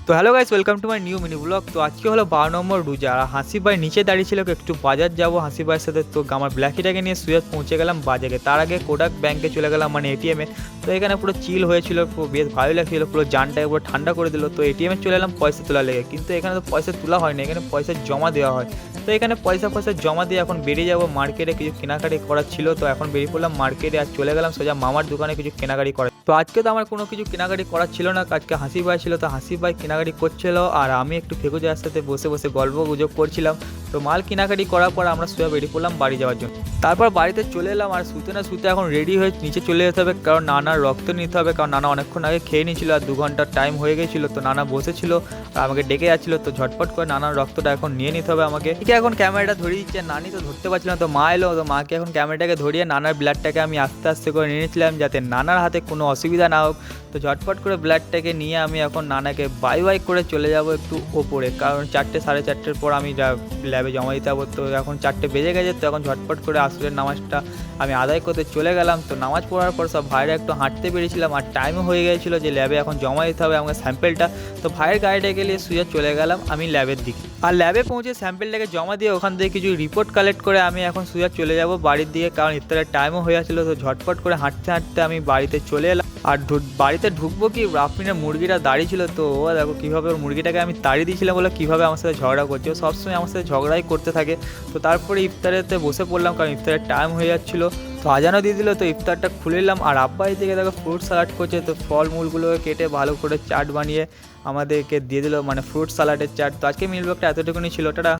তো hello guys, welcome to my new mini blog. তো আজকে হলো 12 নম্বর রোজা, আর হাসিব ভাই নিচে দাঁড়িয়ে ছিল একটু বাজার যাবো হাসিব ভাইয়ের সাথে। তো আমার ব্ল্যাকিটাকে নিয়ে সুয়েজ পৌঁছে গেলাম বাজারে। তার আগে কোডাক ব্যাংকে চলে গেলাম, মানে এটিএমে। তো এখানে পুরো চিল হয়েছিল, পুরো বেশ ভালো লাগছিল, পুরো জানটাকে পুরো ঠান্ডা করে দিল। তো এটিএমে চলে এলাম পয়সা তোলা লেগে, কিন্তু এখানে তো পয়সা তোলা হয় না, এখানে পয়সা জমা দেওয়া হয়। তো এখানে পয়সা জমা দিয়ে এখন বেরিয়ে যাবো মার্কেটে, কিছু কেনাকাটি করার ছিল। তো এখন বেরিয়ে পড়লাম মার্কেটে, আর চলে গেলাম সোজা মামার দোকানে কিছু কেনাকাটি করা। তো আজকে তো আমার কোনো কিছু কেনাকাটি করার ছিল না, আজকে হাসিব ভাই ছিল। তো হাসিব ভাই কেনাকাটি করছিল, আর আমি একটু ফেকুজার সাথে বসে বসে গল্প গুজব করছিলাম। তো মাল কেনাকাটি করার পর আমরা সোজা বেরিয়ে পড়লাম বাড়ি যাওয়ার জন্য। তারপর বাড়িতে চলে এলাম, আর শুতে না শুতে এখন রেডি হয়ে নিচে চলে যেতে হবে, কারণ নানার রক্ত নিতে হবে। কারণ নানা অনেকক্ষণ আগে খেয়ে নিয়েছিল, আর 2 ঘন্টার টাইম হয়ে গেছিলো। তো নানা বসেছিল আর আমাকে ডেকে যাচ্ছিলো, তো ঝটপট করে নানার রক্তটা এখন নিয়ে নিতে হবে আমাকে। ঠিক এখন ক্যামেরাটা ধরিয়ে দিচ্ছে, নানি তো ধরতে পারছিল না। তো মা এলো, তো মাকে এখন ক্যামেরাটাকে ধরিয়ে নানার ব্লাডটাকে আমি আস্তে আস্তে করে নিয়ে নিয়েছিলাম, যাতে নানার হাতে কোনো অসুবিধা না হোক। তো ঝটপট করে ব্লাডটাকে নিয়ে আমি এখন নানাকে বাই বাই করে চলে যাব একটু ওপরে, কারণ 4টে 4:30 পর আমি ল্যাবে জমা দিতে যাবো। তো এখন 4টে বেজে গেছে, তো এখন ঝটপট করে আসরের নামাজটা আমি আদায় করতে চলে গেলাম। তো নামাজ পড়ার পর সব ভাইরা একটু হাঁটতে বেরিয়েছিলাম, আর টাইমও হয়ে গিয়েছিলো যে ল্যাবে এখন জমা দিতে হবে আমাকে স্যাম্পেলটা। তো ভাইয়ের গাড়িটা গেলে শুয়ে চলে গেলাম আমি ল্যাবের দিকে, আর ল্যাবে পৌঁছে স্যাম্পেলটাকে জমা দিয়ে ওখান থেকে কিছু রিপোর্ট কালেক্ট করে আমি এখন শুয়ে চলে যাব বাড়ির দিকে, কারণ ইফতারের টাইমও হয়ে আসছিলো। তো ঝটপট করে হাঁটতে হাঁটতে আমি বাড়িতে চলে এলাম। আর বাড়িতে ঢুকবো কি, রাফিনের মুরগিটা দাঁড়িয়ে ছিল। তো ও দেখো কীভাবে ওর মুরগিটাকে আমি তাড়িয়ে দিয়েছিলাম বলে কীভাবে আমার সাথে ঝগড়া করছে। ও সবসময় আমার সাথে ঝগড়াই করতে থাকে। তো তারপরে ইফতারেতে বসে পড়লাম, কারণ ইফতারের টাইম হয়ে যাচ্ছিলো। তো আজানও দিয়ে দিল, তো ইফতারটা খুলে নিলাম। আর আব্বা এদিকে দেখো ফ্রুট সালাড করছে, তো ফলমূলগুলোকে কেটে ভালো করে চাট বানিয়ে আমাদেরকে দিয়ে দিল, মানে ফ্রুট সালাডের চাট। তো আজকে মিল ব্লগটা এতটুকুনি ছিল, টাটা।